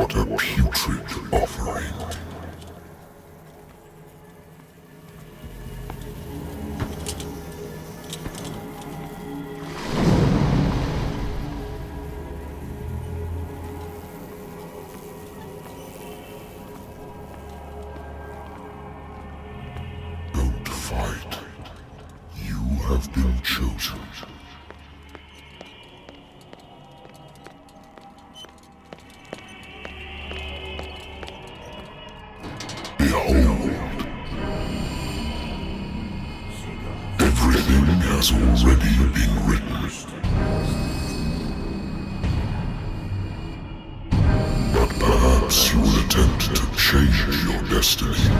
What a putrid offering. Don't fight. You have been chosen. Behold. Everything has already been written. But perhaps you will attempt to change your destiny.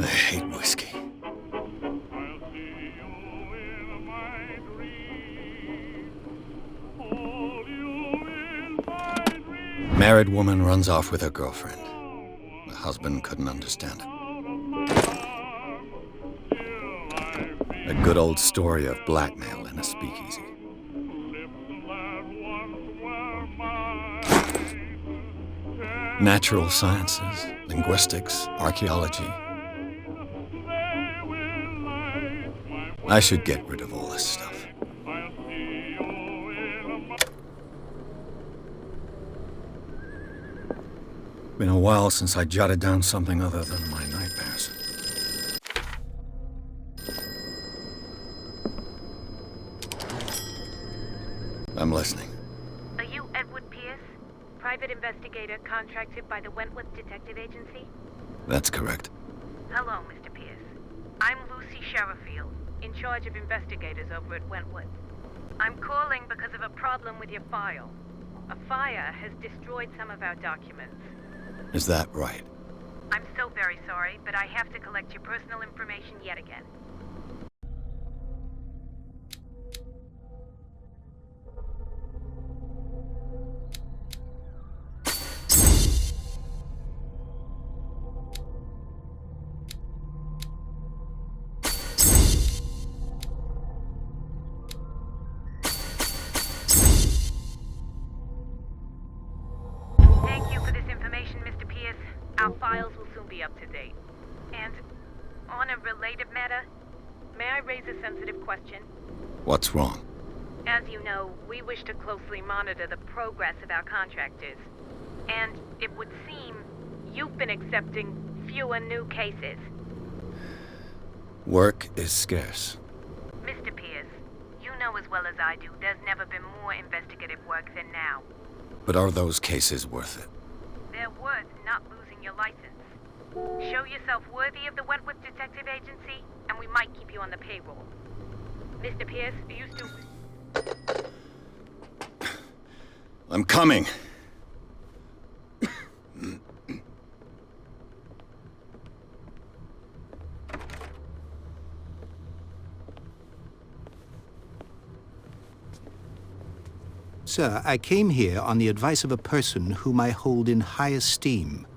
I hate whiskey. Married woman runs off with her girlfriend. The husband couldn't understand it. A good old story of blackmail in a speakeasy. Natural sciences, linguistics, archaeology. I should get rid of all this stuff. Been a while since I jotted down something other than my nightmares. I'm listening. Are you Edward Pierce, private investigator contracted by the Wentworth Detective Agency? That's correct. Hello, Mr. Pierce. I'm Lucy Sherifield, in charge of investigators over at Wentworth. I'm calling because of a problem with your file. A fire has destroyed some of our documents. Is that right? I'm so very sorry, but I have to collect your personal information yet again. Thank you for this information, Mr. Pierce. Our files will soon be up to date. And on a related matter, may I raise a sensitive question? What's wrong? As you know, we wish to closely monitor the progress of our contractors. And it would seem you've been accepting fewer new cases. Work is scarce. Mr. Pierce, you know as well as I do there's never been more investigative work than now. But are those cases worth it? They're worth not losing your license. Show yourself worthy of the Wentworth Detective Agency, and we might keep you on the payroll. Mr. Pierce, you still... I'm coming. Sir, I came here on the advice of a person whom I hold in high esteem,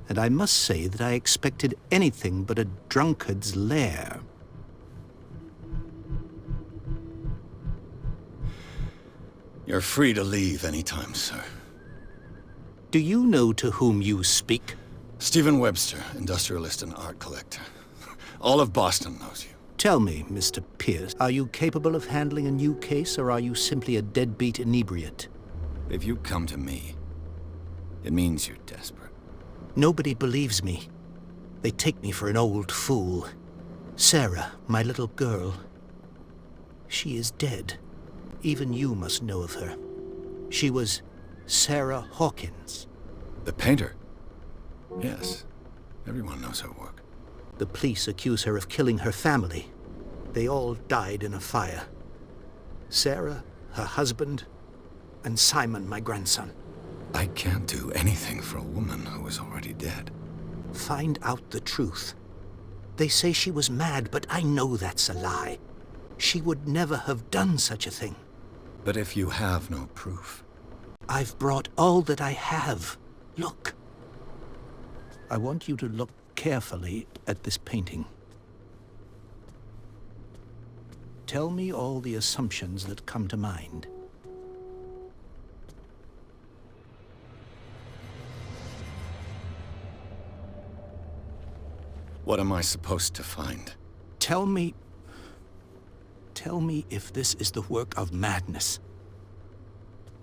and I must say that I expected anything but a drunkard's lair. You're free to leave anytime, sir. Do you know to whom you speak? Stephen Webster, industrialist and art collector. All of Boston knows you. Tell me, Mr. Pierce, are you capable of handling a new case, or are you simply a deadbeat inebriate? If you come to me, it means you're desperate. Nobody believes me. They take me for an old fool. Sarah, my little girl, she is dead. Even you must know of her. She was Sarah Hawkins. The painter? Yes. Everyone knows her work. The police accuse her of killing her family. They all died in a fire. Sarah, her husband, and Simon, my grandson. I can't do anything for a woman who is already dead. Find out the truth. They say she was mad, but I know that's a lie. She would never have done such a thing. But if you have no proof... I've brought all that I have. Look. I want you to look carefully at this painting. Tell me all the assumptions that come to mind. What am I supposed to find? Tell me if this is the work of madness.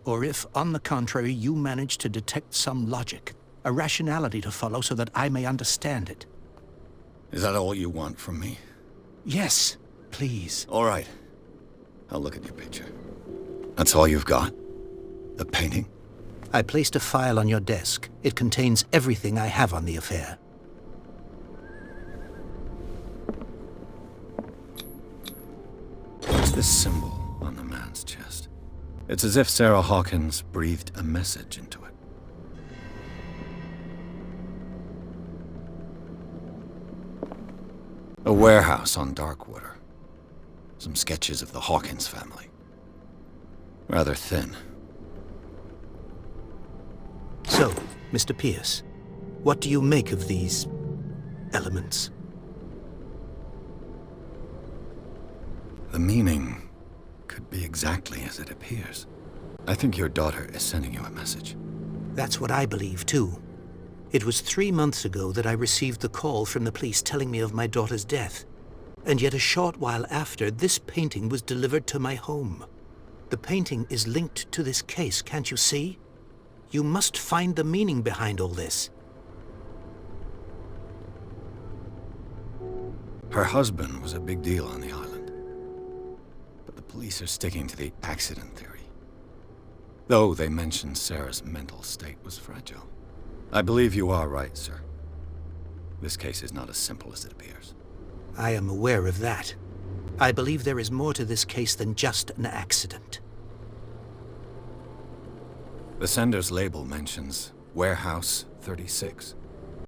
Or if, on the contrary, you manage to detect some logic, a rationality to follow so that I may understand it. Is that all you want from me? Yes, please. All right. I'll look at your picture. That's all you've got? The painting? I placed a file on your desk. It contains everything I have on the affair. What's this symbol on the man's chest? It's as if Sarah Hawkins breathed a message into it. A warehouse on Darkwater. Some sketches of the Hawkins family. Rather thin. So, Mr. Pierce, what do you make of these elements? The meaning could be exactly as it appears. I think your daughter is sending you a message. That's what I believe, too. It was 3 months ago that I received the call from the police telling me of my daughter's death. And yet a short while after, this painting was delivered to my home. The painting is linked to this case, can't you see? You must find the meaning behind all this. Her husband was a big deal on the island. But the police are sticking to the accident theory. Though they mentioned Sarah's mental state was fragile. I believe you are right, sir. This case is not as simple as it appears. I am aware of that. I believe there is more to this case than just an accident. The sender's label mentions Warehouse 36.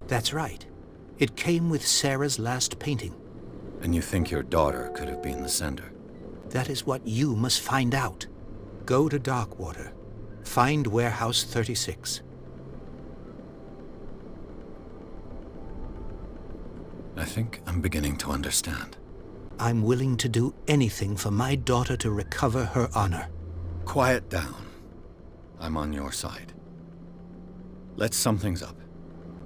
That's right. It came with Sarah's last painting. And you think your daughter could have been the sender? That is what you must find out. Go to Darkwater. Find Warehouse 36. I think I'm beginning to understand. I'm willing to do anything for my daughter to recover her honor. Quiet down. I'm on your side. Let's sum things up.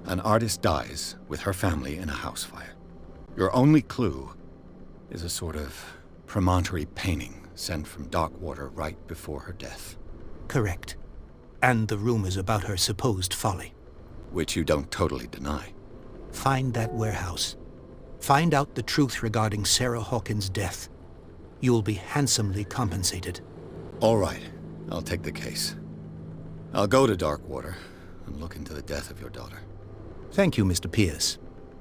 An artist dies with her family in a house fire. Your only clue is a sort of promontory painting sent from Darkwater right before her death. Correct. And the rumors about her supposed folly. Which you don't totally deny. Find that warehouse. Find out the truth regarding Sarah Hawkins' death. You will be handsomely compensated. All right. I'll take the case. I'll go to Darkwater and look into the death of your daughter. Thank you, Mr. Pierce.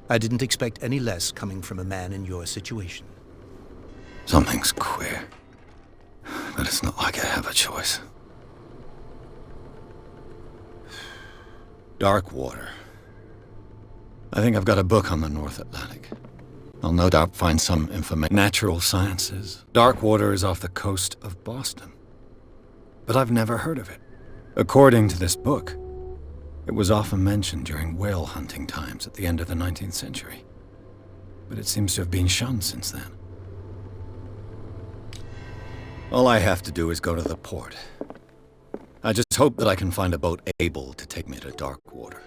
I didn't expect any less coming from a man in your situation. Something's queer. But it's not like I have a choice. Darkwater. I think I've got a book on the North Atlantic. I'll no doubt find some information. Natural sciences. Darkwater is off the coast of Boston. But I've never heard of it. According to this book, it was often mentioned during whale hunting times at the end of the 19th century. But it seems to have been shunned since then. All I have to do is go to the port. I just hope that I can find a boat able to take me to Darkwater.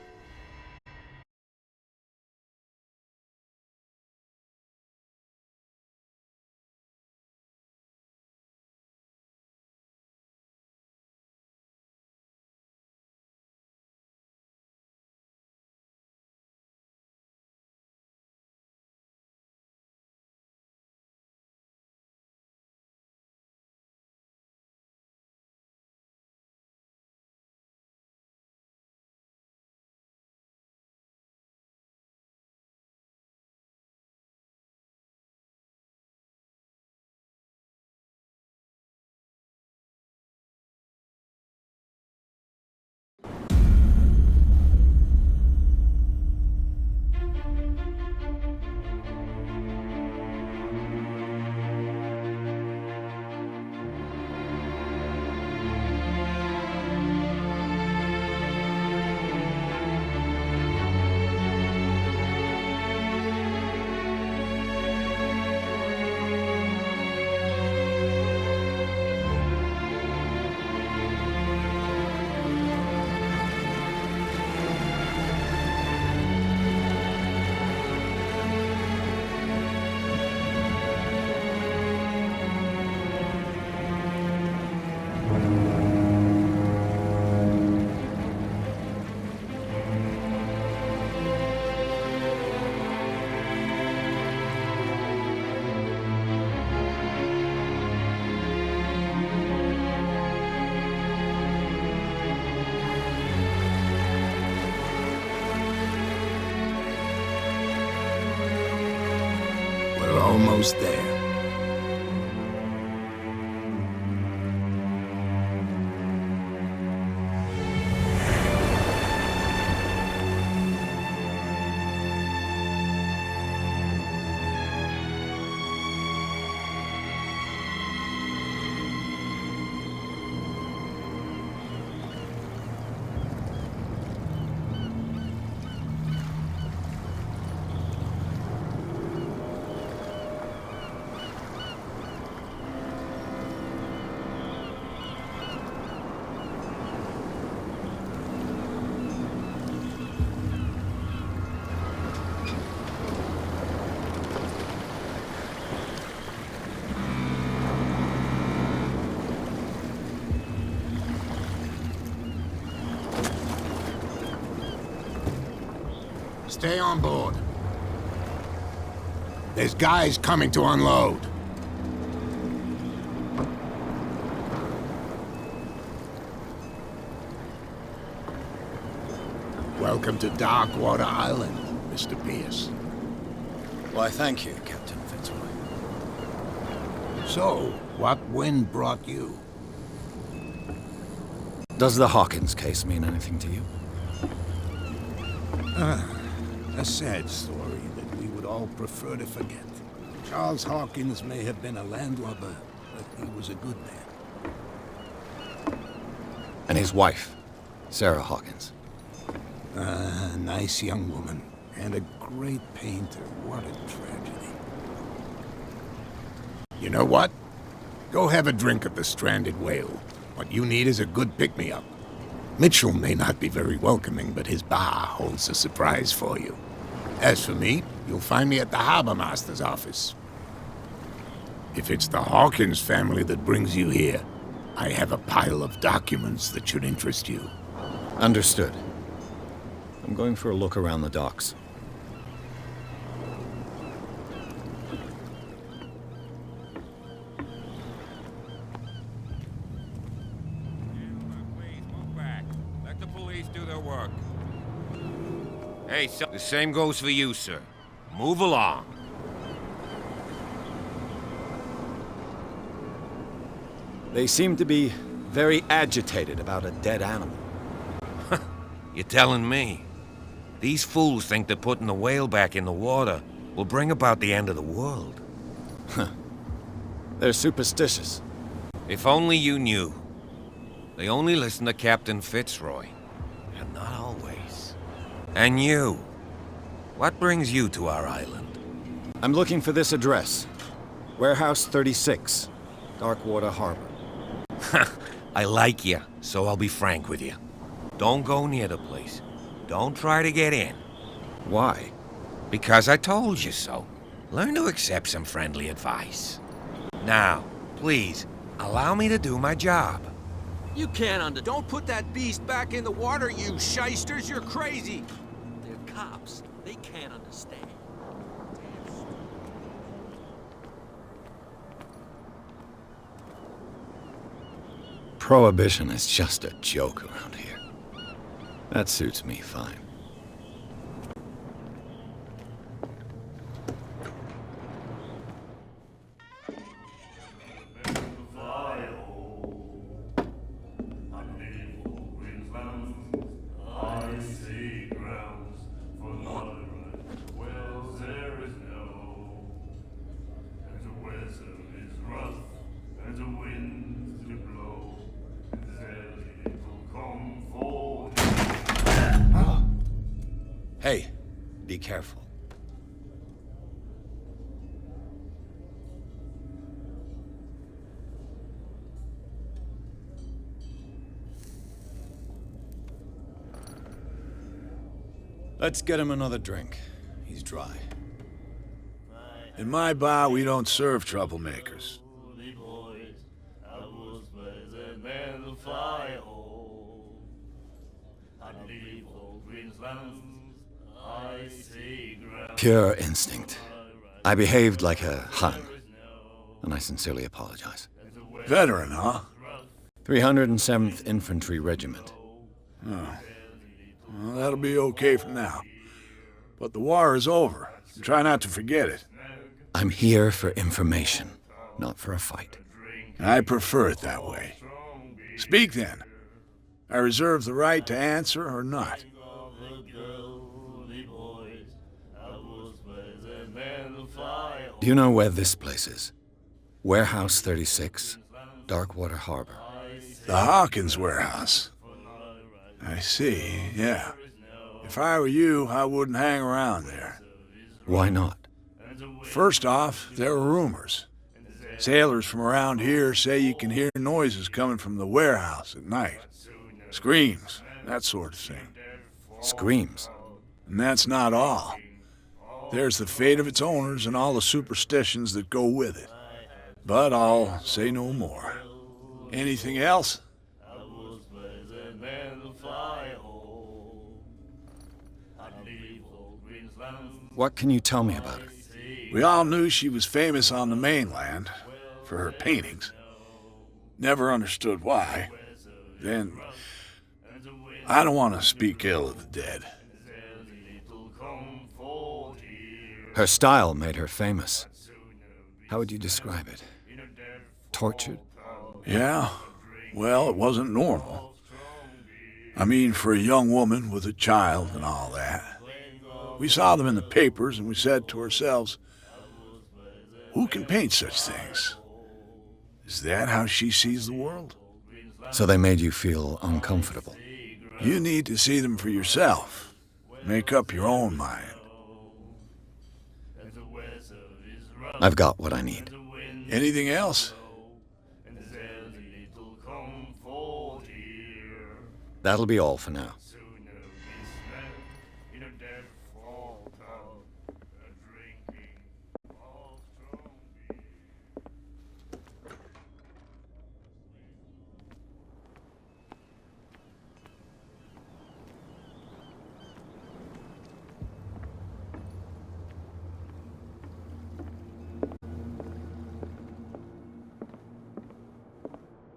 almost there. Stay on board. There's guys coming to unload. Welcome to Darkwater Island, Mr. Pierce. Why, thank you, Captain Fitzroy. So, what wind brought you? Does the Hawkins case mean anything to you? A sad story that we would all prefer to forget. Charles Hawkins may have been a landlubber, but he was a good man. And his wife, Sarah Hawkins. A nice young woman, and a great painter. What a tragedy. You know what? Go have a drink at the Stranded Whale. What you need is a good pick-me-up. Mitchell may not be very welcoming, but his bar holds a surprise for you. As for me, you'll find me at the Harbor Master's office. If it's the Hawkins family that brings you here, I have a pile of documents that should interest you. Understood. I'm going for a look around the docks. Let the police do their work. Hey, so the same goes for you, sir. Move along. They seem to be very agitated about a dead animal. You're telling me? These fools think that putting the whale back in the water will bring about the end of the world. They're superstitious. If only you knew. They only listen to Captain Fitzroy. And not always. And you. What brings you to our island? I'm looking for this address. Warehouse 36, Darkwater Harbor. I like you, so I'll be frank with you. Don't go near the place. Don't try to get in. Why? Because I told you so. Learn to accept some friendly advice. Now, please, allow me to do my job. You can't Don't put that beast back in the water, you shysters! You're crazy! They're cops. They can't understand. Prohibition is just a joke around here. That suits me fine. Hey, be careful. Let's get him another drink. He's dry. In my bar, we don't serve troublemakers. Pure instinct. I behaved like a Hun, and I sincerely apologize. Veteran, huh? 307th Infantry Regiment. Oh. Well, that'll be okay for now. But the war is over. Try not to forget it. I'm here for information, not for a fight. I prefer it that way. Speak then. I reserve the right to answer or not. Do you know where this place is? Warehouse 36, Darkwater Harbor. The Hawkins warehouse. I see, yeah. If I were you, I wouldn't hang around there. Why not? First off, there are rumors. Sailors from around here say you can hear noises coming from the warehouse at night. Screams, that sort of thing. Screams? And that's not all. There's the fate of its owners and all the superstitions that go with it. But I'll say no more. Anything else? What can you tell me about her? We all knew she was famous on the mainland for her paintings. Never understood why. Then, I don't want to speak ill of the dead. Her style made her famous. How would you describe it? Tortured? Yeah? Well, it wasn't normal. I mean, for a young woman with a child and all that. We saw them in the papers and we said to ourselves, who can paint such things? Is that how she sees the world? So they made you feel uncomfortable? You need to see them for yourself. Make up your own mind. I've got what I need. Anything else? That'll be all for now.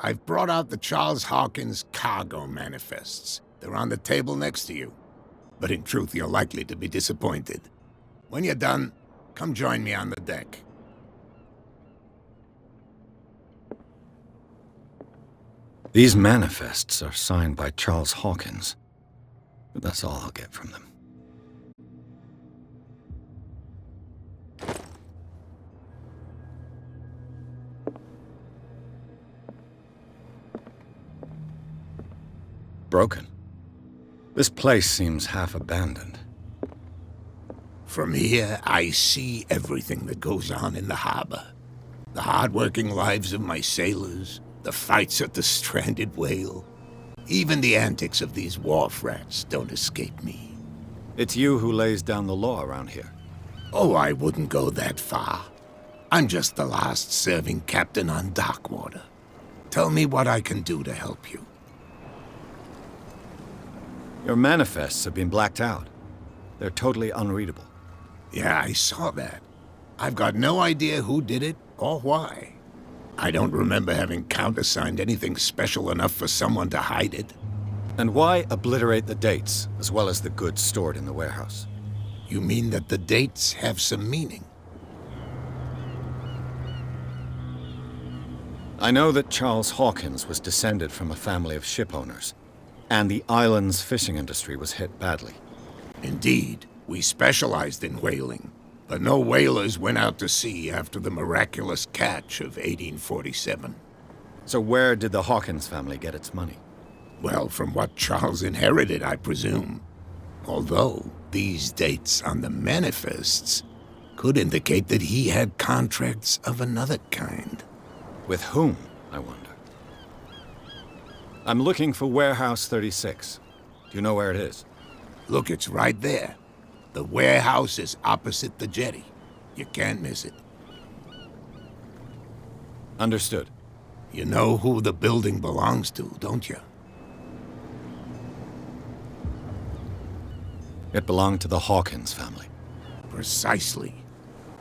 I've brought out the Charles Hawkins cargo manifests. They're on the table next to you. But in truth, you're likely to be disappointed. When you're done, come join me on the deck. These manifests are signed by Charles Hawkins, but that's all I'll get from them. Broken. This place seems half abandoned. From here, I see everything that goes on in the harbor. The hard-working lives of my sailors, the fights at the stranded whale. Even the antics of these wharf rats don't escape me. It's you who lays down the law around here. Oh, I wouldn't go that far. I'm just the last serving captain on Darkwater. Tell me what I can do to help you. Your manifests have been blacked out. They're totally unreadable. Yeah, I saw that. I've got no idea who did it or why. I don't remember having countersigned anything special enough for someone to hide it. And why obliterate the dates, as well as the goods stored in the warehouse? You mean that the dates have some meaning? I know that Charles Hawkins was descended from a family of ship owners, and the island's fishing industry was hit badly. Indeed, we specialized in whaling, but no whalers went out to sea after the miraculous catch of 1847. So where did the Hawkins family get its money? Well, from what Charles inherited, I presume. Although, these dates on the manifests could indicate that he had contracts of another kind. With whom, I wonder? I'm looking for Warehouse 36. Do you know where it is? Look, it's right there. The warehouse is opposite the jetty. You can't miss it. Understood. You know who the building belongs to, don't you? It belonged to the Hawkins family. Precisely.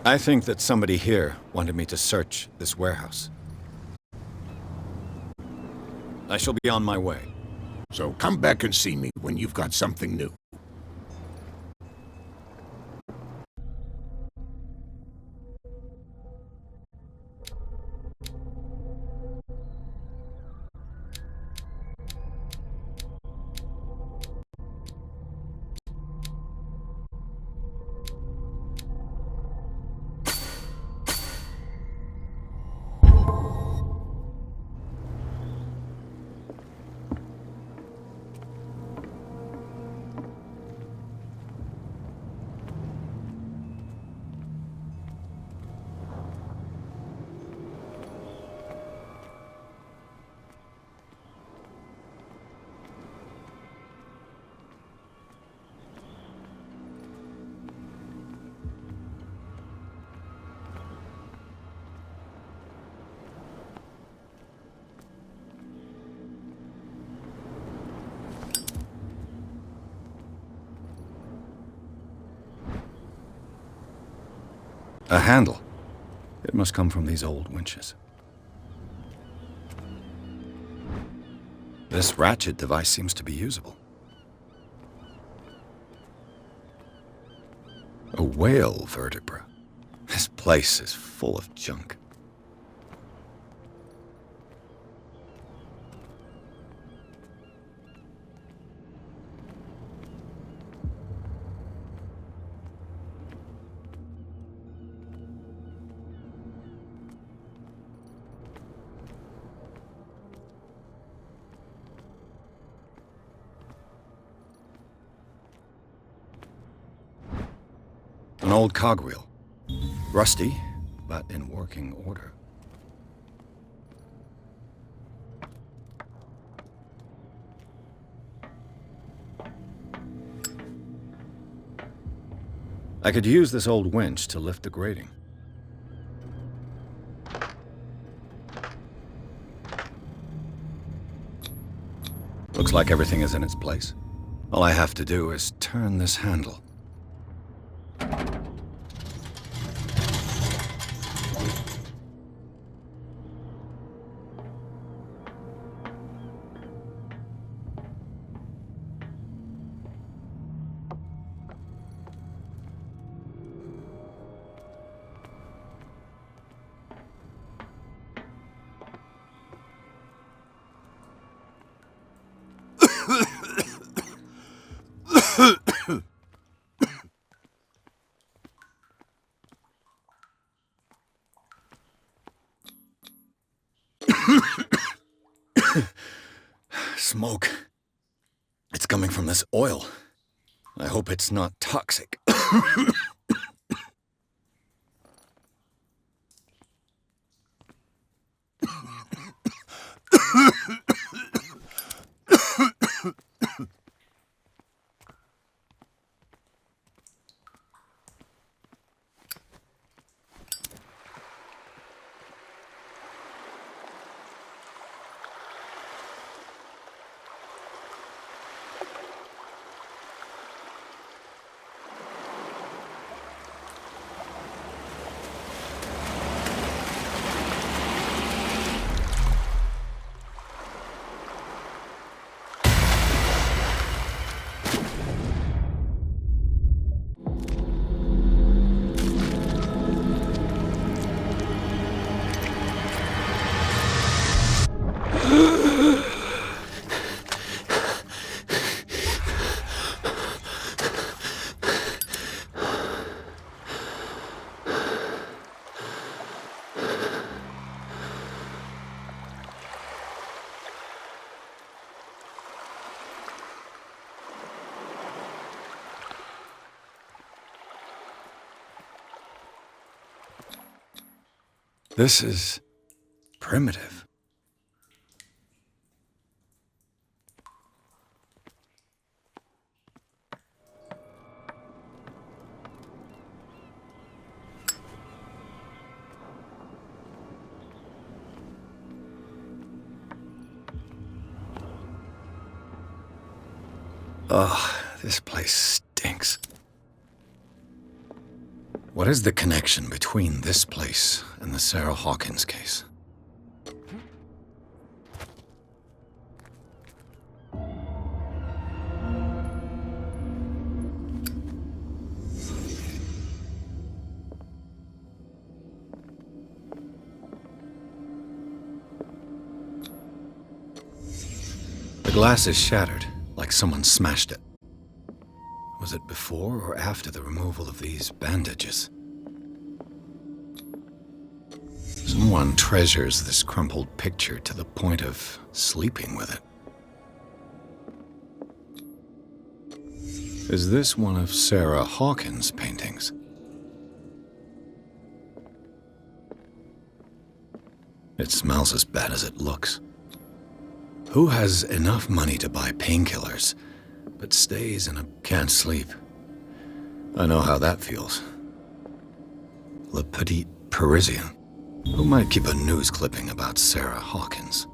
I think that somebody here wanted me to search this warehouse. I shall be on my way. So come back and see me when you've got something new. A handle. It must come from these old winches. This ratchet device seems to be usable. A whale vertebra. This place is full of junk. An old cogwheel. Rusty, but in working order. I could use this old winch to lift the grating. Looks like everything is in its place. All I have to do is turn this handle. Smoke. It's coming from this oil. I hope it's not toxic. This is primitive. Ugh, this place stinks. What is the connection between this place and the Sarah Hawkins case? The glass is shattered, like someone smashed it. Was it before or after the removal of these bandages? Someone treasures this crumpled picture to the point of sleeping with it. Is this one of Sarah Hawkins' paintings? It smells as bad as it looks. Who has enough money to buy painkillers, but stays in a... can't sleep? I know how that feels. Le Petit Parisien. Who might keep a news clipping about Sarah Hawkins?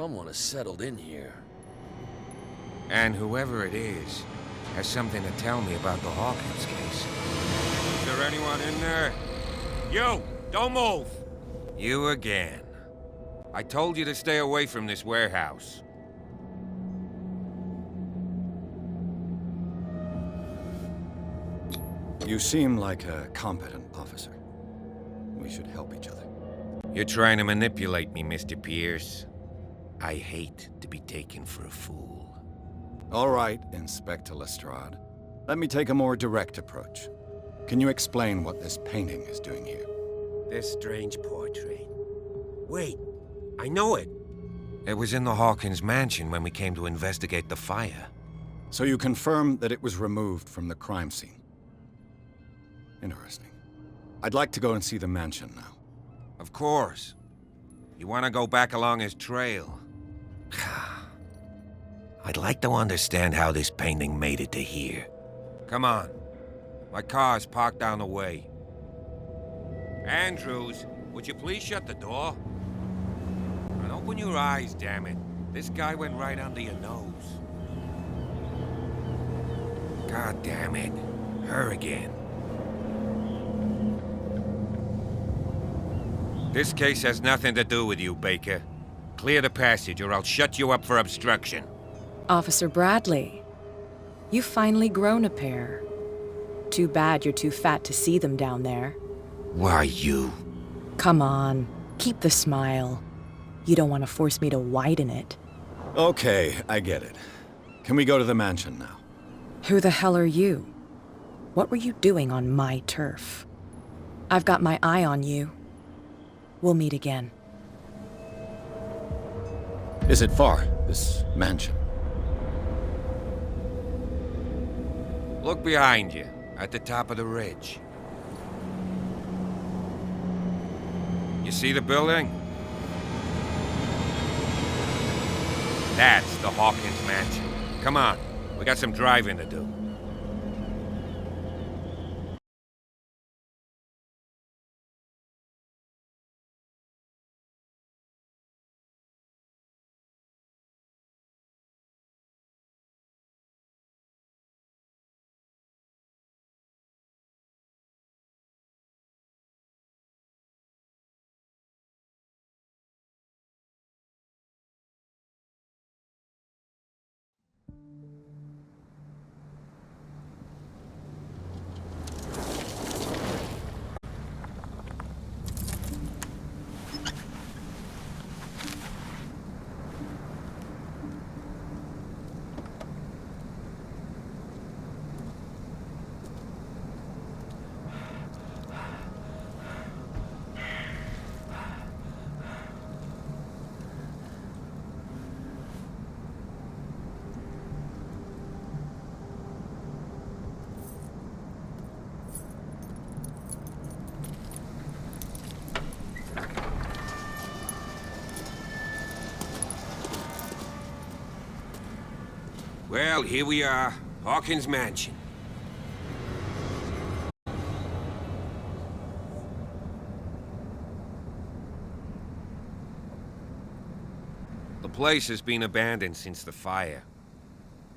someone has settled in here. And whoever it is has something to tell me about the Hawkins case. Is there anyone in there? You! Don't move! You again. I told you to stay away from this warehouse. You seem like a competent officer. We should help each other. You're trying to manipulate me, Mr. Pierce. I hate to be taken for a fool. All right, Inspector Lestrade. Let me take a more direct approach. Can you explain what this painting is doing here? This strange portrait. Wait, I know it. It was in the Hawkins mansion when we came to investigate the fire. So you confirm that it was removed from the crime scene? Interesting. I'd like to go and see the mansion now. Of course. You want to go back along his trail? I'd like to understand how this painting made it to here. Come on. My car's parked down the way. Andrews, would you please shut the door? And open your eyes, damn it. This guy went right under your nose. God damn it. Her again. This case has nothing to do with you, Baker. Clear the passage or I'll shut you up for obstruction. Officer Bradley, you've finally grown a pair. Too bad you're too fat to see them down there. Why, you? Come on, keep the smile. You don't want to force me to widen it. Okay, I get it. Can we go to the mansion now? Who the hell are you? What were you doing on my turf? I've got my eye on you. We'll meet again. Is it far, this mansion? Look behind you, at the top of the ridge. You see the building? That's the Hawkins mansion. Come on, we got some driving to do. Well, here we are, Hawkins Mansion. The place has been abandoned since the fire.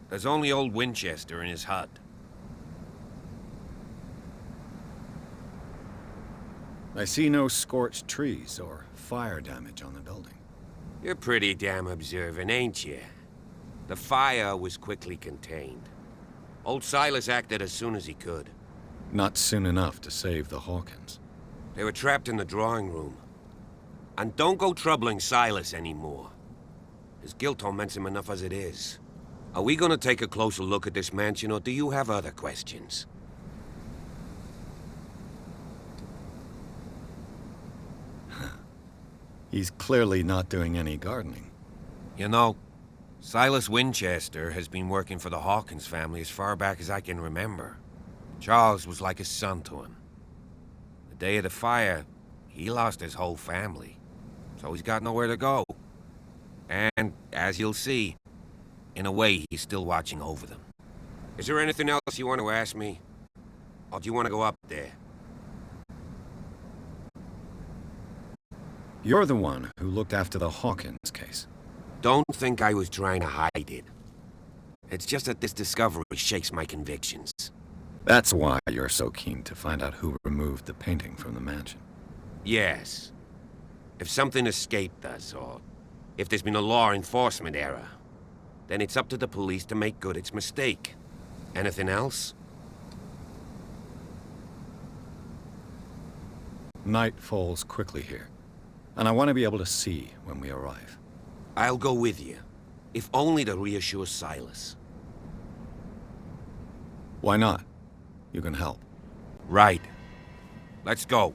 There's only old Winchester in his hut. I see no scorched trees or fire damage on the building. You're pretty damn observant, ain't you? The fire was quickly contained. Old Silas acted as soon as he could. Not soon enough to save the Hawkins. They were trapped in the drawing room. And don't go troubling Silas anymore. His guilt torments him enough as it is. Are we gonna take a closer look at this mansion, or do you have other questions? He's clearly not doing any gardening. You know, Silas Winchester has been working for the Hawkins family as far back as I can remember. Charles was like a son to him. The day of the fire, he lost his whole family, so he's got nowhere to go. And, as you'll see, in a way, he's still watching over them. Is there anything else you want to ask me? Or do you want to go up there? You're the one who looked after the Hawkins case. Don't think I was trying to hide it. It's just that this discovery shakes my convictions. That's why you're so keen to find out who removed the painting from the mansion. Yes. If something escaped us, or if there's been a law enforcement error, then it's up to the police to make good its mistake. Anything else? Night falls quickly here, and I want to be able to see when we arrive. I'll go with you, if only to reassure Silas. Why not? You can help. Right. Let's go.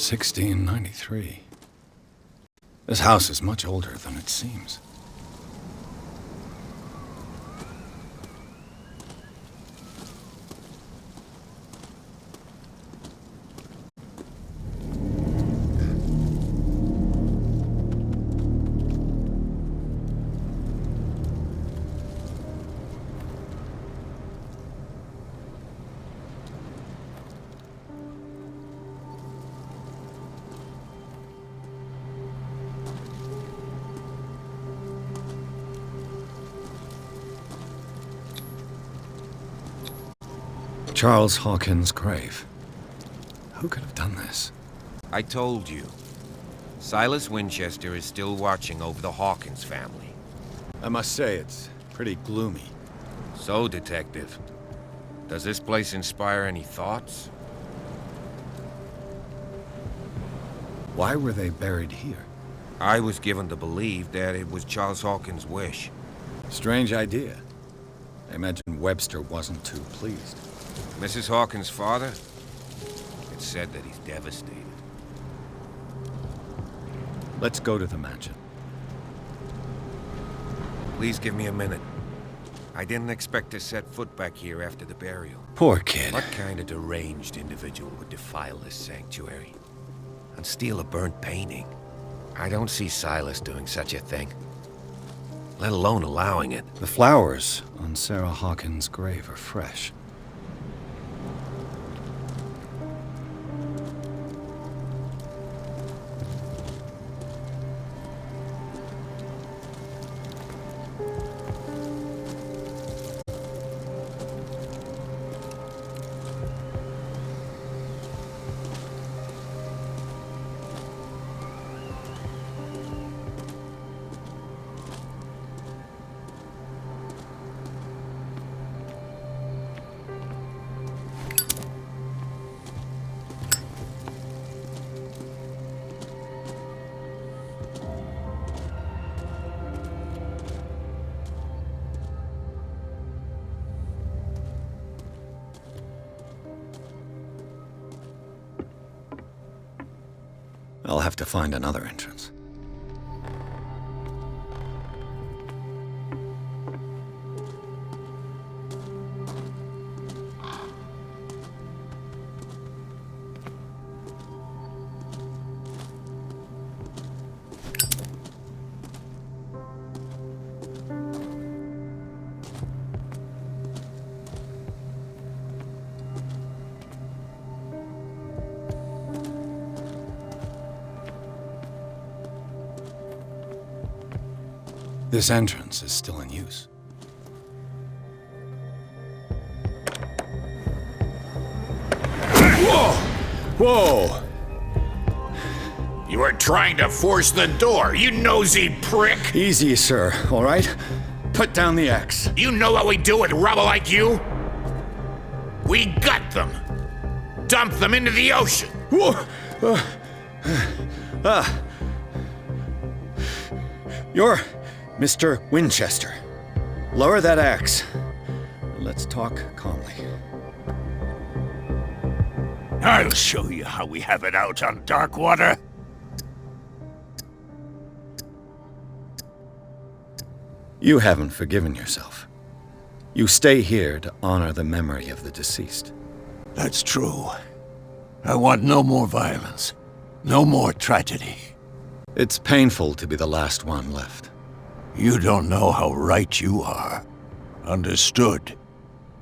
$1693. This house is much older than it seems. Charles Hawkins' grave. Who could have done this? I told you. Silas Winchester is still watching over the Hawkins family. I must say, it's pretty gloomy. So, Detective, does this place inspire any thoughts? Why were they buried here? I was given to believe that it was Charles Hawkins' wish. Strange idea. I imagine Webster wasn't too pleased. Mrs. Hawkins' father? It's said that he's devastated. Let's go to the mansion. Please give me a minute. I didn't expect to set foot back here after the burial. Poor kid. What kind of deranged individual would defile this sanctuary? And steal a burnt painting? I don't see Silas doing such a thing. Let alone allowing it. The flowers on Sarah Hawkins' grave are fresh. I'll have to find another entrance. This entrance is still in use. Whoa! Whoa! You were trying to force the door, you nosy prick! Easy, sir, all right? Put down the axe. You know what we do with rubble like you? We gut them. Dump them into the ocean. Whoa! You're Mr. Winchester. Lower that axe. Let's talk calmly. I'll show you how we have it out on Darkwater. You haven't forgiven yourself. You stay here to honor the memory of the deceased. That's true. I want no more violence. No more tragedy. It's painful to be the last one left. You don't know how right you are. Understood.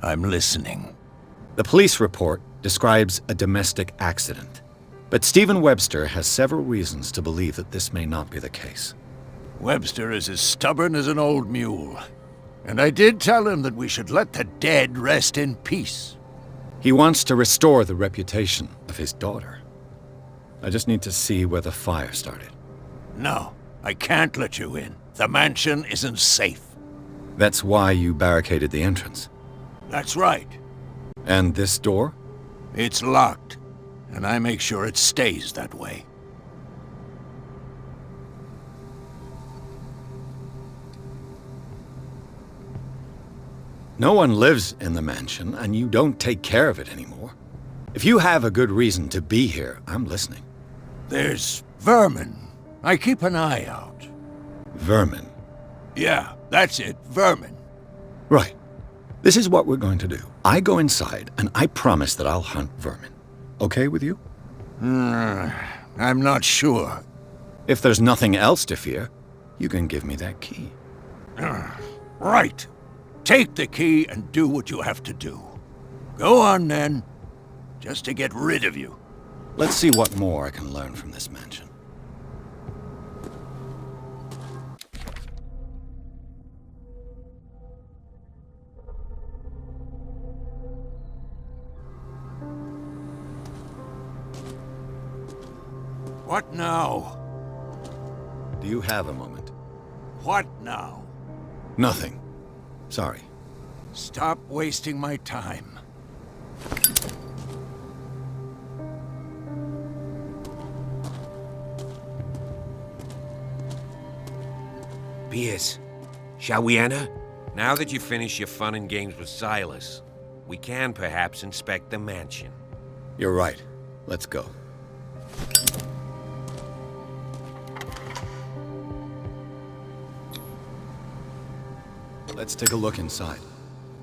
I'm listening. The police report describes a domestic accident, but Stephen Webster has several reasons to believe that this may not be the case. Webster is as stubborn as an old mule. And I did tell him that we should let the dead rest in peace. He wants to restore the reputation of his daughter. I just need to see where the fire started. No, I can't let you in. The mansion isn't safe. That's why you barricaded the entrance. That's right. And this door? It's locked, and I make sure it stays that way. No one lives in the mansion, and you don't take care of it anymore. If you have a good reason to be here, I'm listening. There's vermin. I keep an eye out. Vermin? Yeah, that's it, vermin. Right. This is what we're going to do. I go inside, and I promise that I'll hunt vermin. Okay with you? I'm not sure. If there's nothing else to fear, you can give me that key. Right. Take the key and do what you have to do. Go on, then. Just to get rid of you. Let's see what more I can learn from this mansion. What now? Do you have a moment? What now? Nothing. Sorry. Stop wasting my time. Pierce, shall we enter? Now that you've finished your fun and games with Silas, we can perhaps inspect the mansion. You're right. Let's go. Let's take a look inside.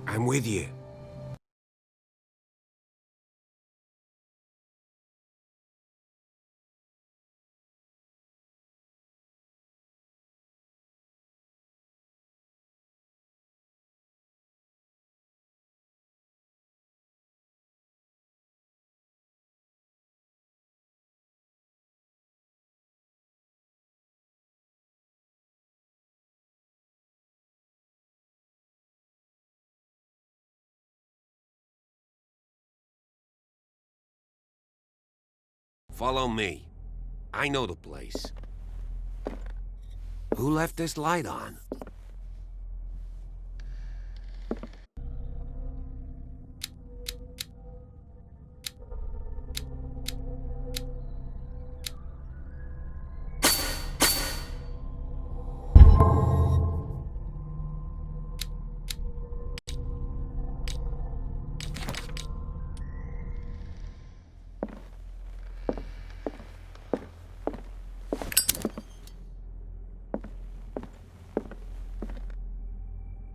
I'm with you. Follow me. I know the place. Who left this light on?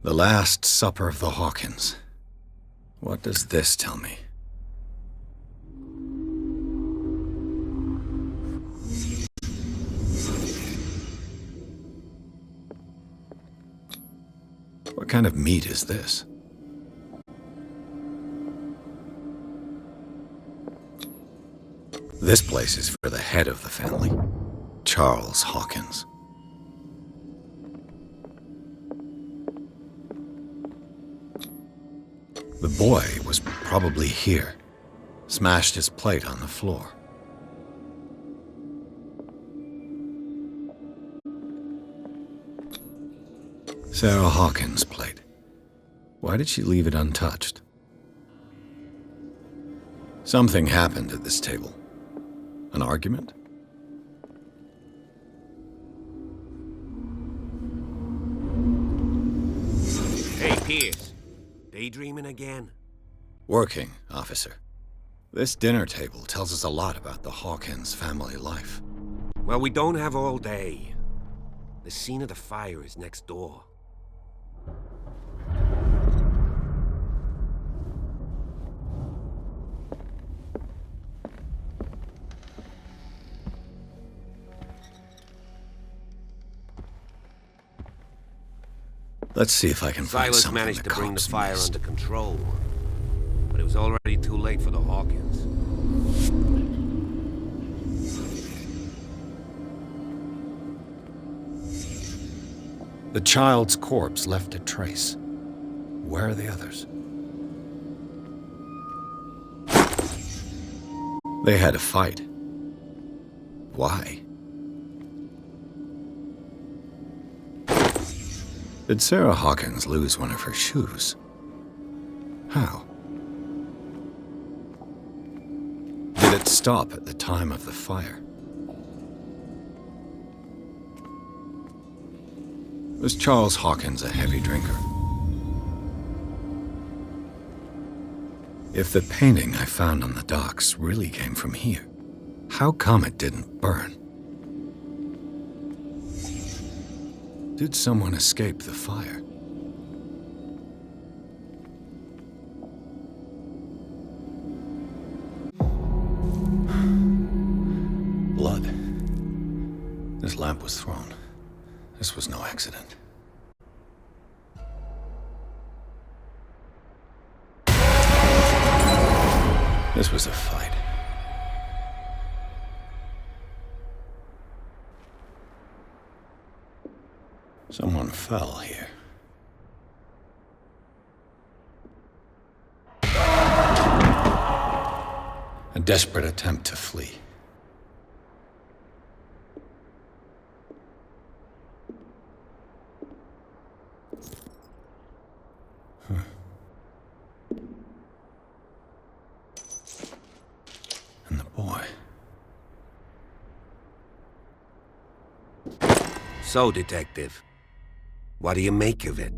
The Last Supper of the Hawkins. What does this tell me? What kind of meat is this? This place is for the head of the family, Charles Hawkins. The boy was probably here. Smashed his plate on the floor. Sarah Hawkins' plate. Why did she leave it untouched? Something happened at this table. An argument? Hey, Pierce. Daydreaming again? Working, officer. This dinner table tells us a lot about the Hawkins family life. Well, we don't have all day. The scene of the fire is next door. Let's see if I can find Silas something managed the to bring the cops fire missed. under control, but it was already too late for the Hawkins. The child's corpse left a trace. Where are the others? They had a fight. Why? Did Sarah Hawkins lose one of her shoes? How? Did it stop at the time of the fire? Was Charles Hawkins a heavy drinker? If the painting I found on the docks really came from here, how come it didn't burn? Did someone escape the fire? Blood. This lamp was thrown. This was no accident. This was a fight. Someone fell here. A desperate attempt to flee. And the boy. So, Detective, what do you make of it?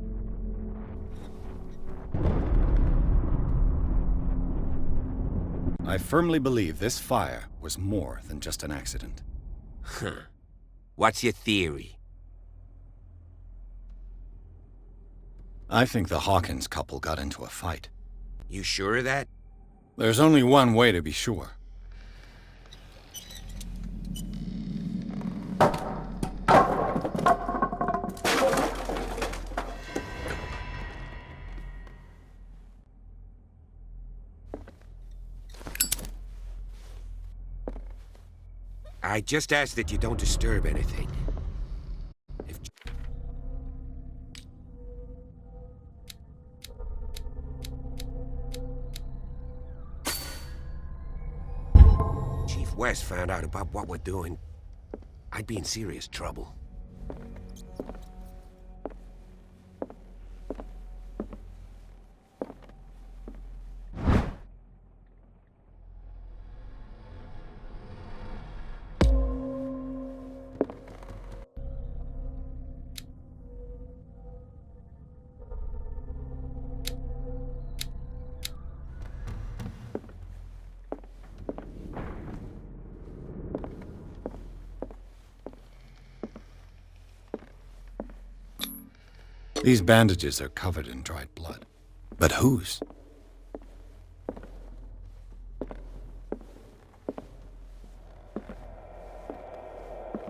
I firmly believe this fire was more than just an accident. Huh. What's your theory? I think the Hawkins couple got into a fight. You sure of that? There's only one way to be sure. I just ask that you don't disturb anything. If Chief West found out about what we're doing, I'd be in serious trouble. These bandages are covered in dried blood. But whose?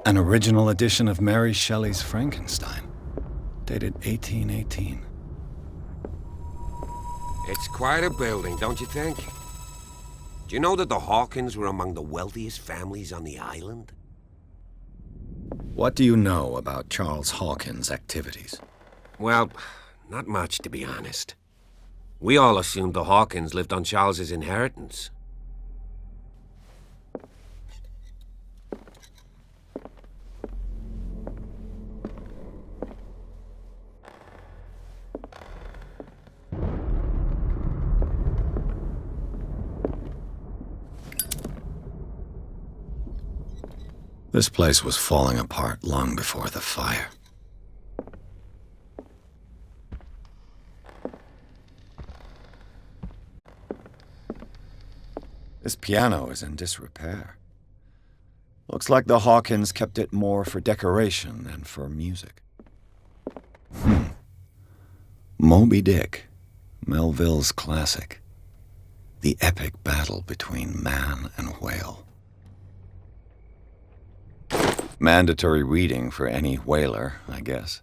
An original edition of Mary Shelley's Frankenstein, dated 1818. It's quite a building, don't you think? Do you know that the Hawkins were among the wealthiest families on the island? What do you know about Charles Hawkins' activities? Well, not much, to be honest. We all assumed the Hawkins lived on Charles's inheritance. This place was falling apart long before the fire. This piano is in disrepair. Looks like the Hawkins kept it more for decoration than for music. Moby Dick, Melville's classic. The epic battle between man and whale. Mandatory reading for any whaler, I guess.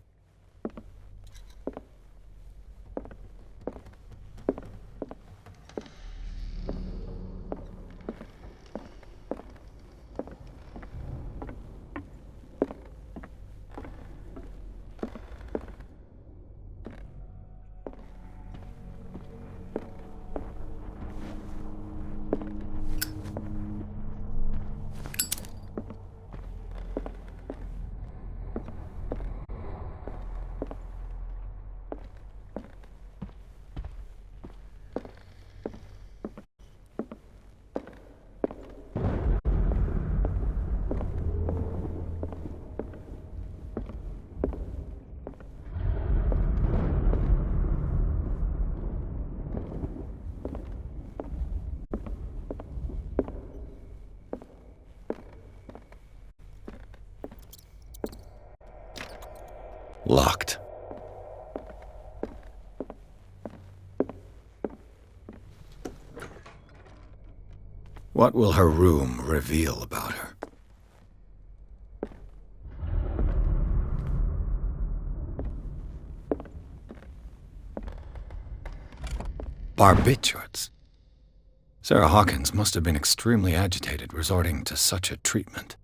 Locked. What will her room reveal about her? Barbiturates. Sarah Hawkins must have been extremely agitated resorting to such a treatment.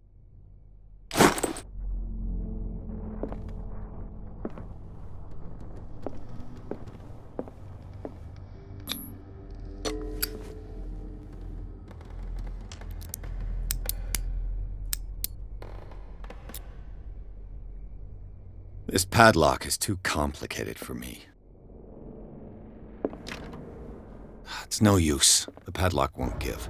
This padlock is too complicated for me. It's no use. The padlock won't give.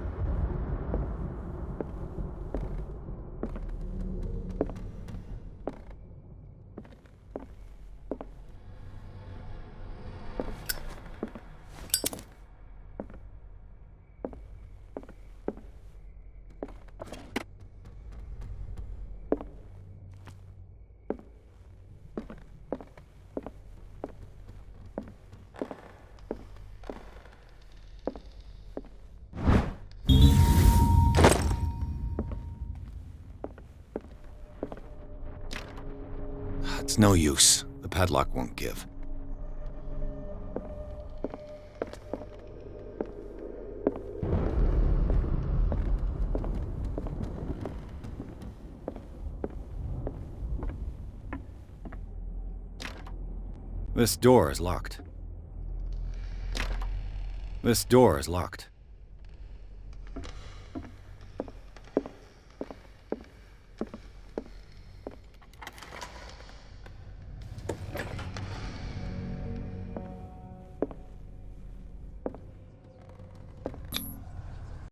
It's no use. The padlock won't give. This door is locked. This door is locked.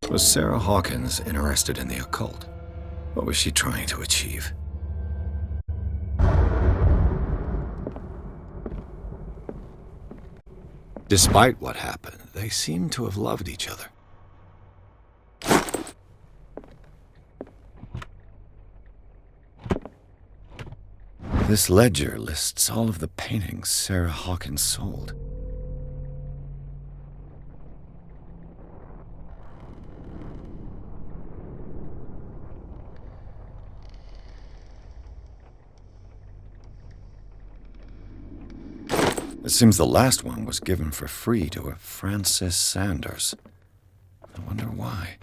Was Sarah Hawkins interested in the occult? What was she trying to achieve? Despite what happened, they seem to have loved each other. This ledger lists all of the paintings Sarah Hawkins sold. It seems the last one was given for free to a Francis Sanders. I wonder why.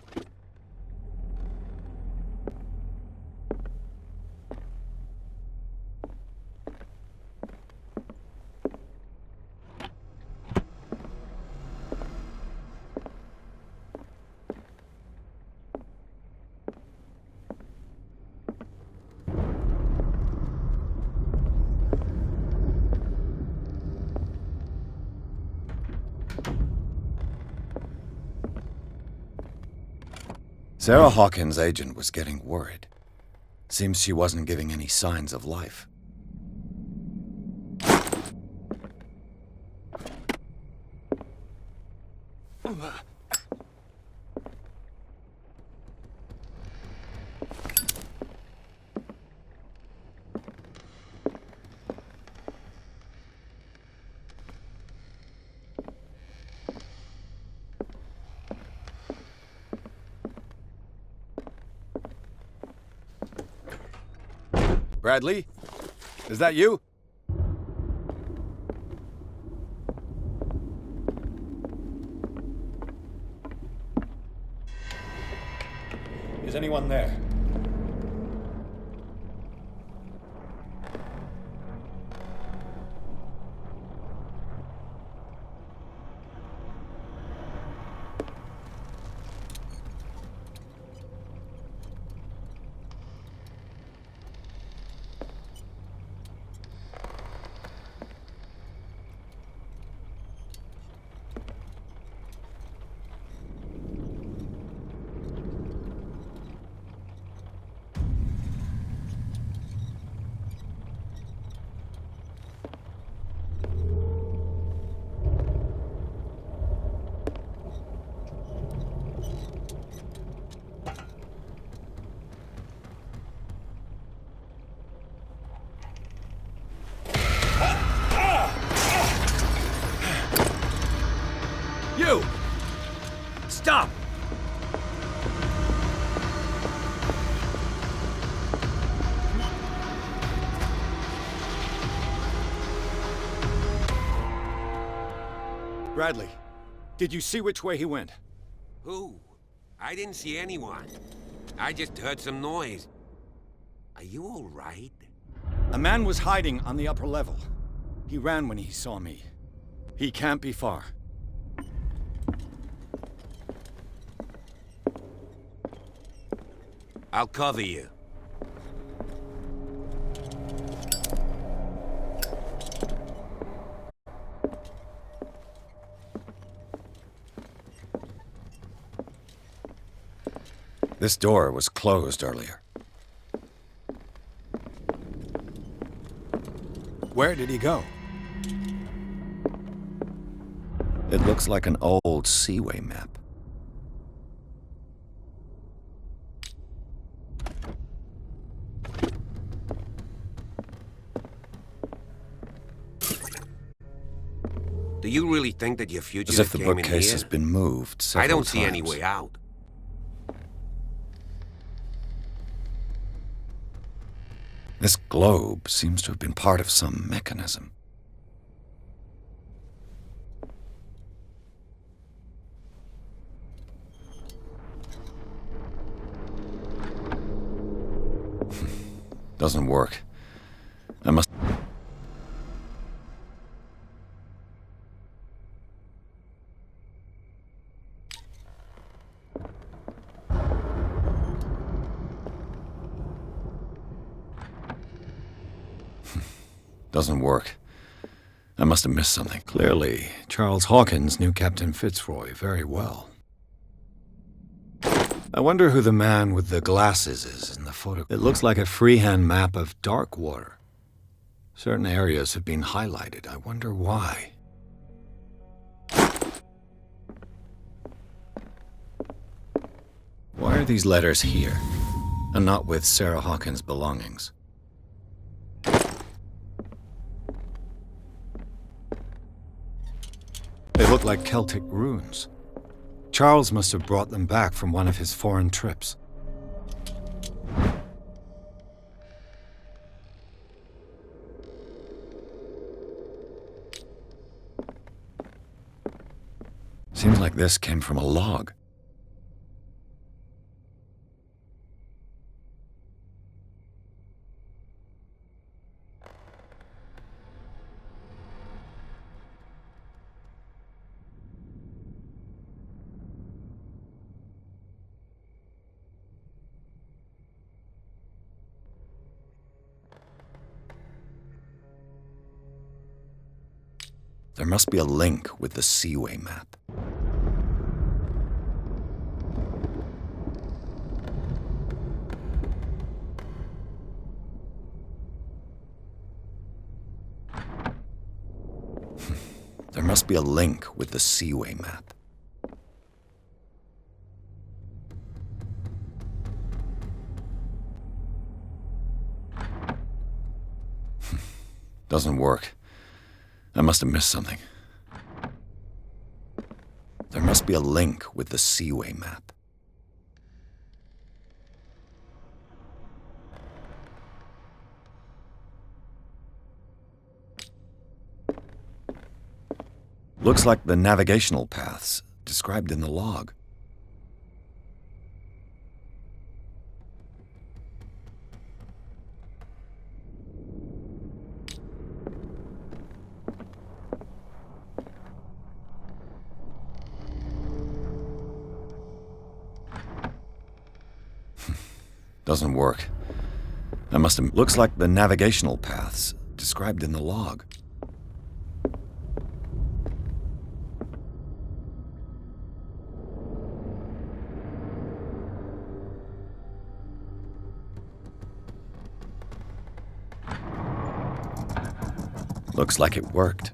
Sarah Hawkins' agent was getting worried. Seems she wasn't giving any signs of life. Bradley? Is that you? Is anyone there? You! Stop! Bradley, did you see which way he went? Who? I didn't see anyone. I just heard some noise. Are you all right? A man was hiding on the upper level. He ran when he saw me. He can't be far. I'll cover you. This door was closed earlier. Where did he go? It looks like an old seaway map. Do you really think that your fugitive As if the came in bookcase here? has been moved several I don't see times. any way out. This globe seems to have been part of some mechanism. Doesn't work. I must... Doesn't work. I must have missed something. Clearly, Charles Hawkins knew Captain Fitzroy very well. I wonder who the man with the glasses is in the photo. It looks like a freehand map of dark water. Certain areas have been highlighted. I wonder why. Why are these letters here, and not with Sarah Hawkins' belongings? They look like Celtic runes. Charles must have brought them back from one of his foreign trips. Seems like this came from a log. There must be a link with the Seaway map. must be a link with the Seaway map. Doesn't work. I must have missed something. There must be a link with the Seaway map. Looks like the navigational paths described in the log. Doesn't work. I must have... Looks like the navigational paths described in the log. Looks like it worked.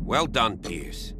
Well done, Pierce.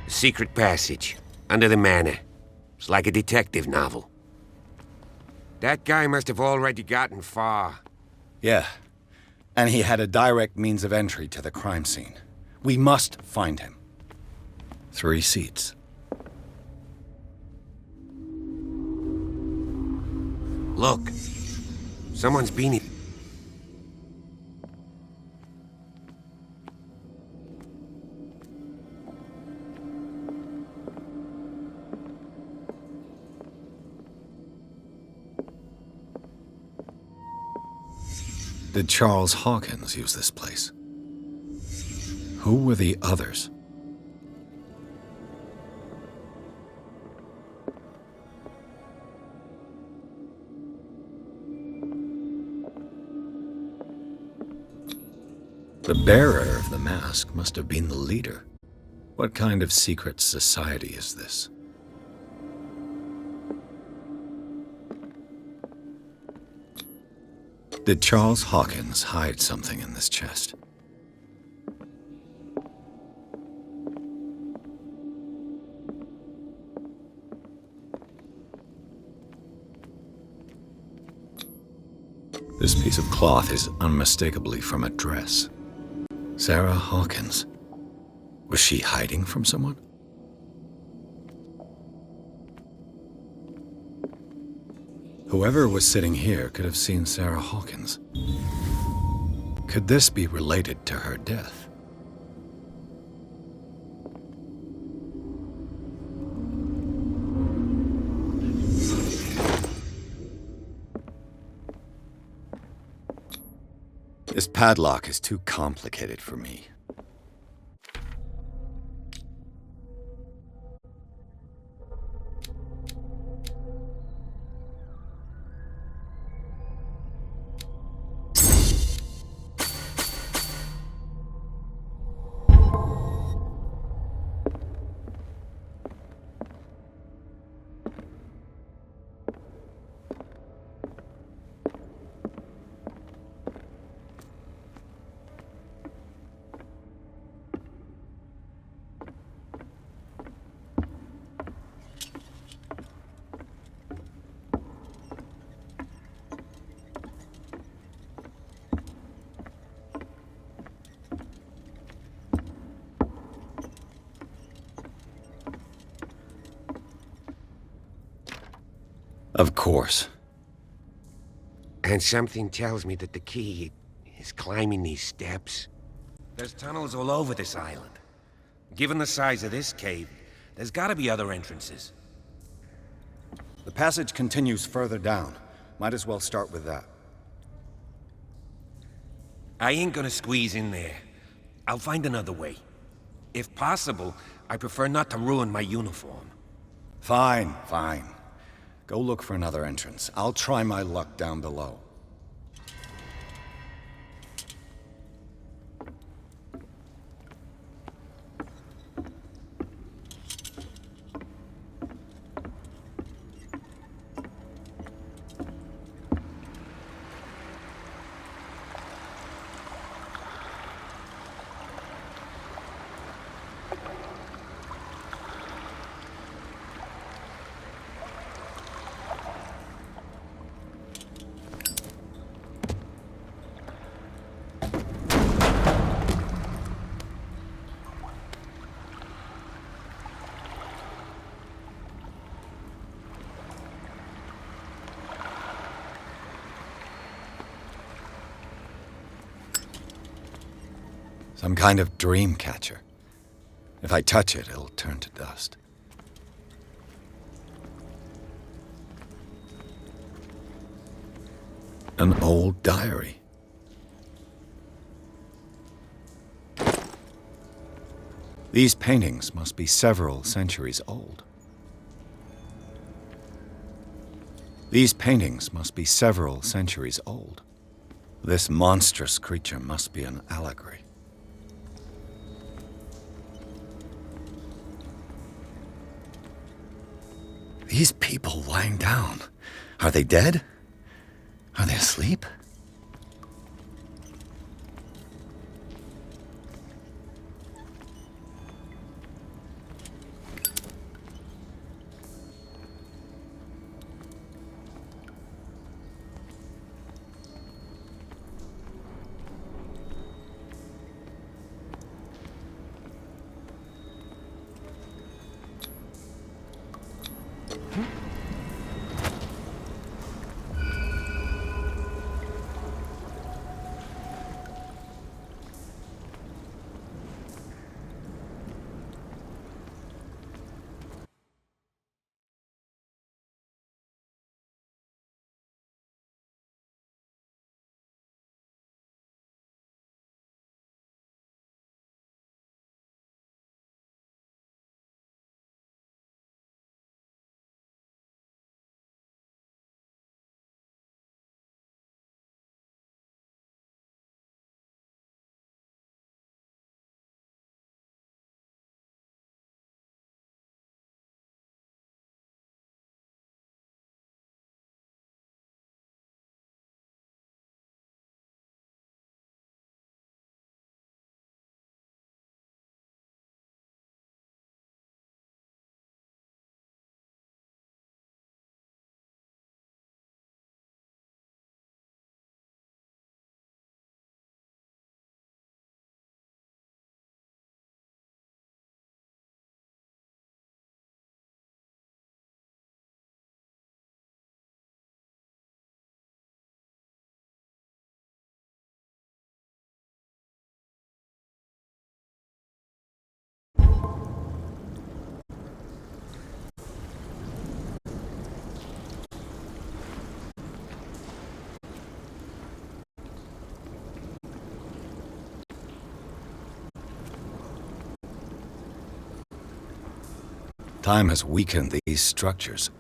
Secret passage, under the manor. It's like a detective novel. That guy must have already gotten far. Yeah, and he had a direct means of entry to the crime scene. We must find him. 3 seats. Look, someone's been here. Did Charles Hawkins use this place? Who were the others? The bearer of the mask must have been the leader. What kind of secret society is this? Did Charles Hawkins hide something in this chest? This piece of cloth is unmistakably from a dress. Sarah Hawkins. Was she hiding from someone? Whoever was sitting here could have seen Sarah Hawkins. Could this be related to her death? This padlock is too complicated for me. Of course. And something tells me that the key is climbing these steps. There's tunnels all over this island. Given the size of this cave, there's gotta be other entrances. The passage continues further down. Might as well start with that. I ain't gonna squeeze in there. I'll find another way. If possible, I prefer not to ruin my uniform. Fine, fine. Go look for another entrance. I'll try my luck down below. Some kind of dream catcher. If I touch it, it'll turn to dust. An old diary. These paintings must be several centuries old. These paintings must be several centuries old. This monstrous creature must be an allegory. These people lying down, are they dead? Are they asleep? Time has weakened these structures.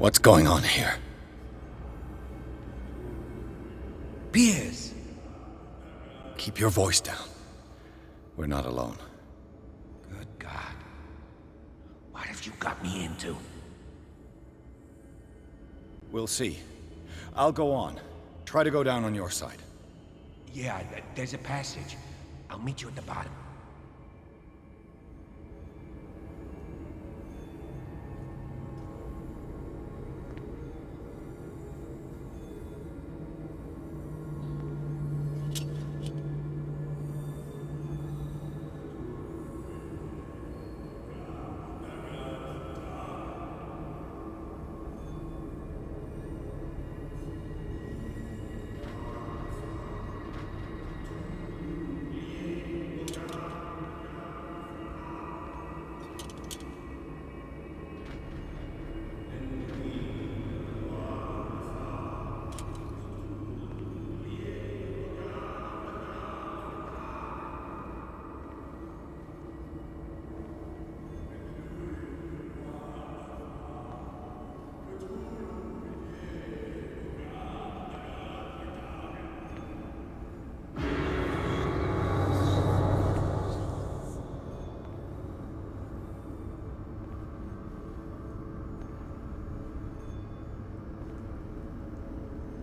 What's going on here? Piers! Keep your voice down. We're not alone. Good God. What have you got me into? We'll see. I'll go on. Try to go down on your side. Yeah, there's a passage. I'll meet you at the bottom.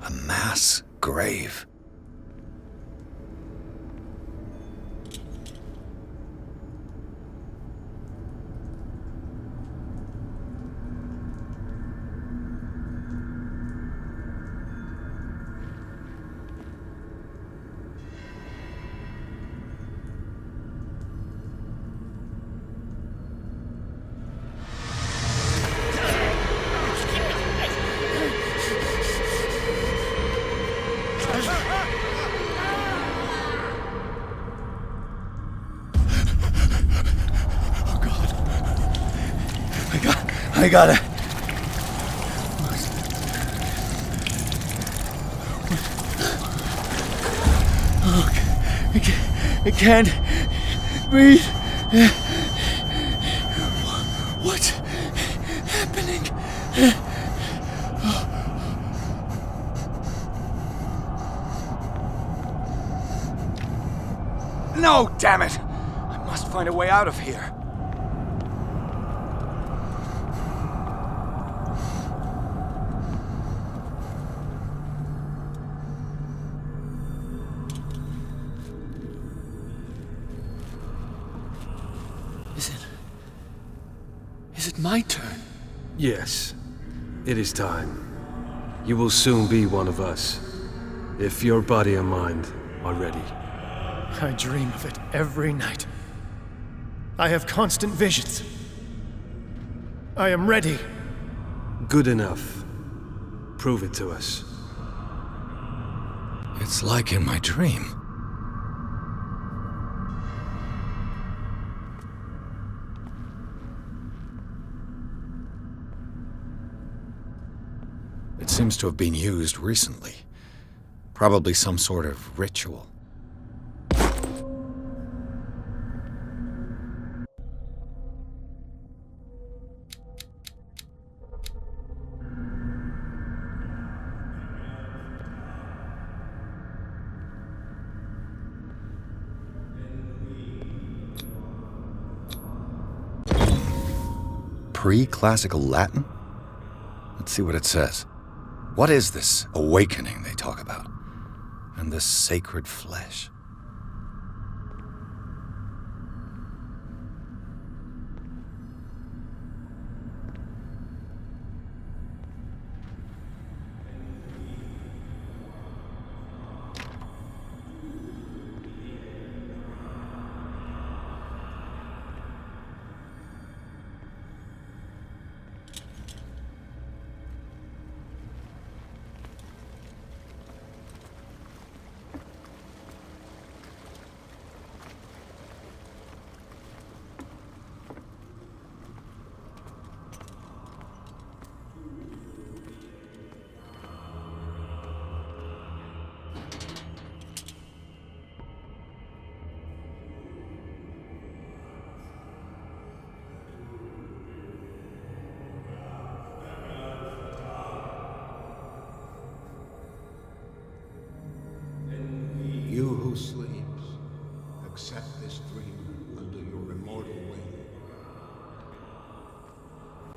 A mass grave. I got it. Oh, I can't breathe. What's happening? No, damn it! I must find a way out of here. Is it my turn? Yes, it is time. You will soon be one of us, if your body and mind are ready. I dream of it every night. I have constant visions. I am ready. Good enough. Prove it to us. It's like in my dream. It seems to have been used recently. Probably some sort of ritual. Pre-classical Latin? Let's see what it says. What is this awakening they talk about? And this sacred flesh?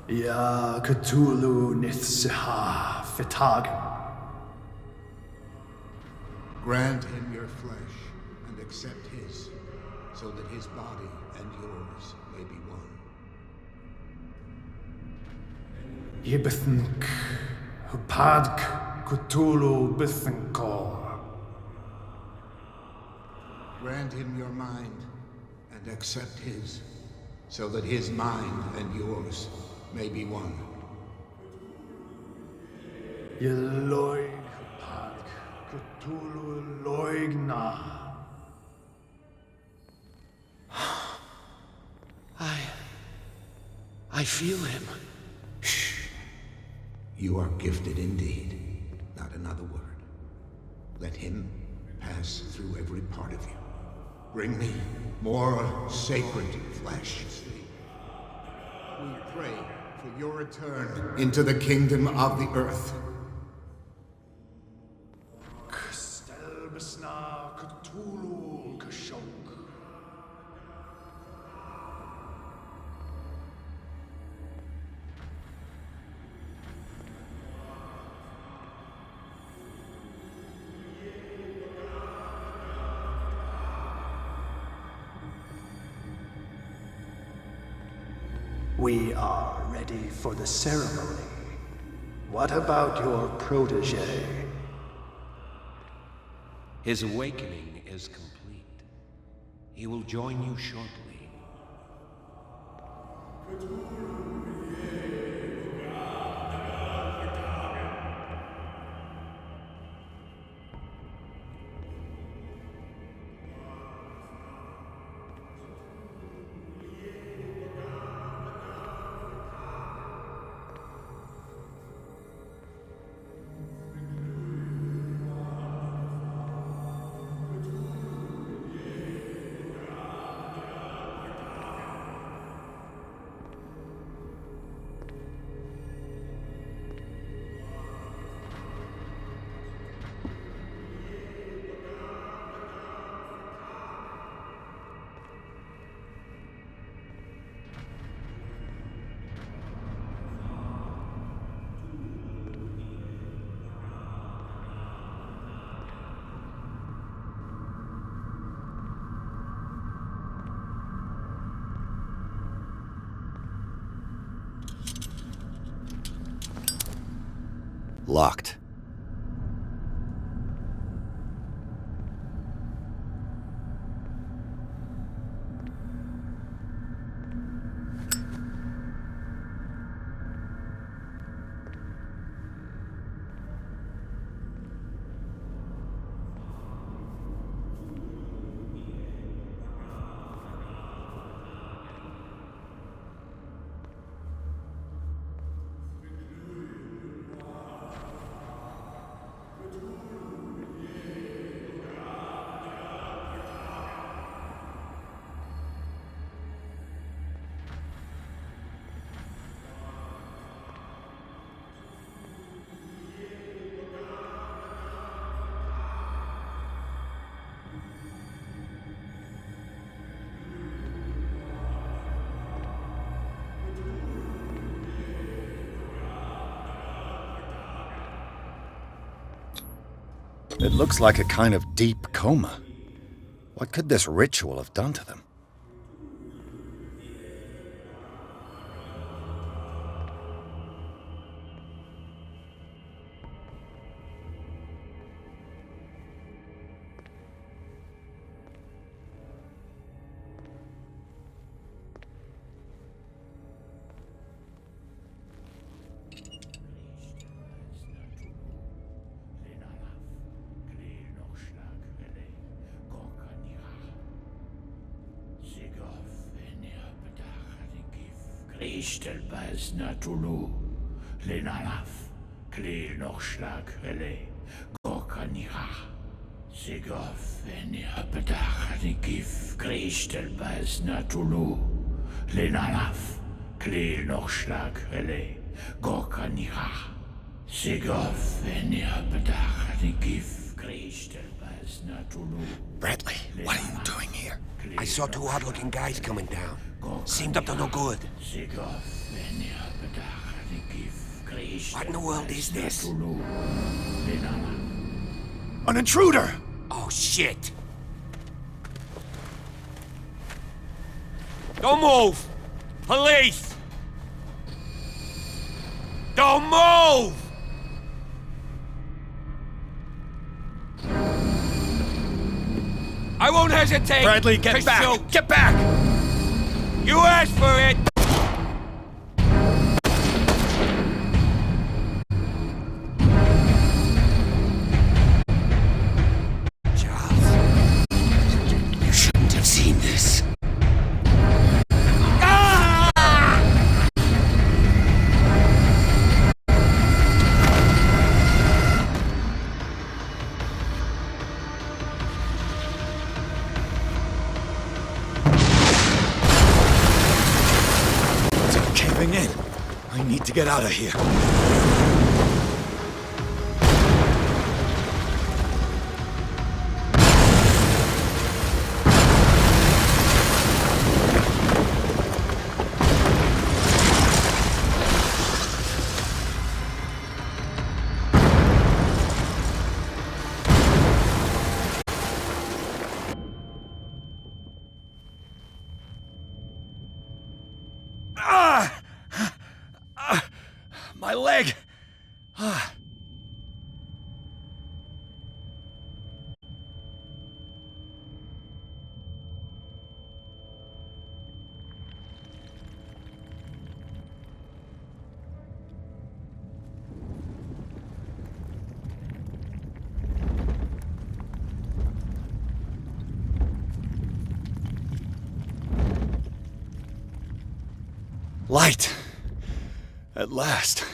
Ya Cthulhu Nithsiha Fitagen. Grant him your flesh and accept his, so that his body and yours may be one. Yibithink Hupadk Cthulhu Bithinkor. Grant him your mind and accept his, so that his mind and yours may be one. Yeloig Hupadk Cthulhu Loigna. I feel him. Shh. You are gifted indeed. Not another word. Let him pass through every part of you. Bring me more sacred flesh. We pray for your return into the kingdom of the earth. Stelbisna Cthulhu Kashok. We are ready for the ceremony. What about your protege? His awakening is complete. He will join you shortly. Locked. It looks like a kind of deep coma. What could this ritual have done to them? Ishtelbaz Natulu, Lenalaf, Klil Nochschlag, Rele, Gorkanira, Sigov, Enirpedach, Nikif, Krishtelbaz Natulu, Lenalaf, Klil Nochschlag, Rele, Gorkanira, Sigov, Enirpedach, Nikif, Krishtelbaz Natulu. Bradley, what are you doing here? I saw two odd-looking guys coming down. Seemed up to no good. What in the world is this? An intruder! Oh, shit! Don't move! Police! Don't move! I won't hesitate! Bradley, get to back! shoot. Get back! You asked for it! Charles, you shouldn't have seen this. In. I need to get out of here. My leg! Light! At last.